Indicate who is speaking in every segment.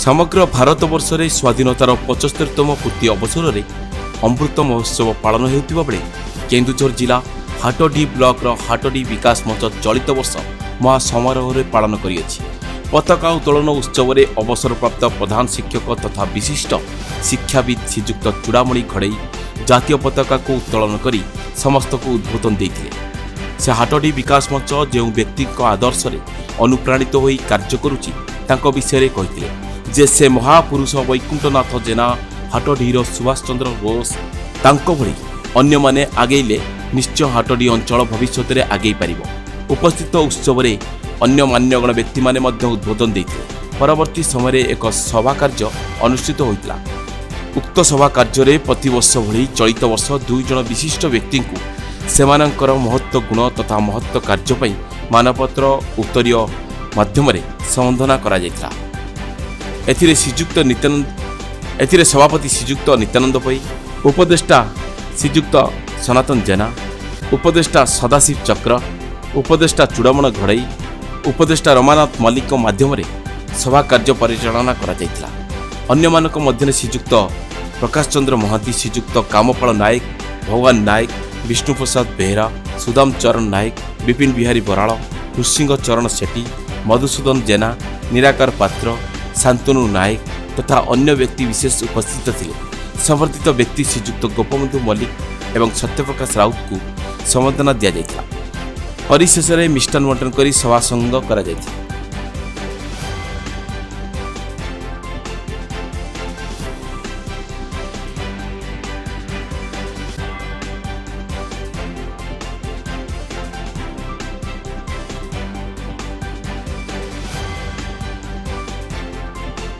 Speaker 1: समग्र भारतवर्ष में स्वाधीनतार 75तम पूर्ति अवसर में अमृत महोत्सव पालन होता बेले केन्दुझर जिला हाटडी ब्लॉक हाटडी विकास मंच चलित वर्ष महासमारोह में पालन करियछि। पताका उत्तोलन उत्सव में अवसरप्राप्त प्रधान शिक्षक तथा विशिष्ट शिक्षाविद श्रीजुक्त चूड़ामणि घड़ई जातीय पताका को उत्तोलन करी समस्त को उद्बोधन देते। से हाटडी विकास मंच जो व्यक्ति आदर्श में अनुप्राणित हो कार्य करुच्ची तांको विषय कहते जे से महापुरुष वैकुंठनाथ जेना हाटडीर सुभाष चंद्र बोस तांको भली अन्य माने आगेले निश्चय हाटडी अंचल भविष्य में आगे पारिबो। उपस्थित उत्सव में अन्य मान्यगण व्यक्ति माने मध्य उद्बोधन देते। परवर्ती समय एक सभा कार्य अनुष्ठित होता। उक्त सभा कार्य प्रतिवर्ष भली चलित वर्ष 2 जन विशिष्ट व्यक्ति को सेमानंकर महत्व गुण तथा महत्व कार्य पई मानपत्र उत्तरीय माध्यम संबोधना करा जायतिला। एथिरे सभापति श्रीजुक्त नित्यानंद पई, उपदेष्टा श्रीजुक्त सनातन जेना, उपदेष्टा सदाशिव चक्र, उपदेष्टा चूड़ामण घड़ई, उपदेष्टा रमानाथ मल्लिक माध्यम सभा कार्य परिचालना करा जायतिला। अन्य मानक मध्य श्रीजुक्त प्रकाश चंद्र महांती, श्रीजुक्त कामपाल नायक, भगवान नायक, विष्णु प्रसाद बेहरा, सुदाम चरण नायक, विपिन बिहारी बराड़, नृसिंह चरण सेठी, मधुसूदन जेना, निराकार पात्र, शांतनु नायक तथा अन्य व्यक्ति विशेष उपस्थित थे। संवर्धित व्यक्ति श्रीजुक्त गोपबंधु मल्लिक एवं सत्यप्रकाश राउत को संबर्धना दि जायतिला। परिशेष में मिष्टान बंटन कर सभा संग करा जायतिला।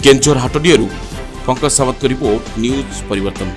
Speaker 1: केन्दुझर हाटडीरू पंकज सावंत रिपोर्ट न्यूज परिवर्तन।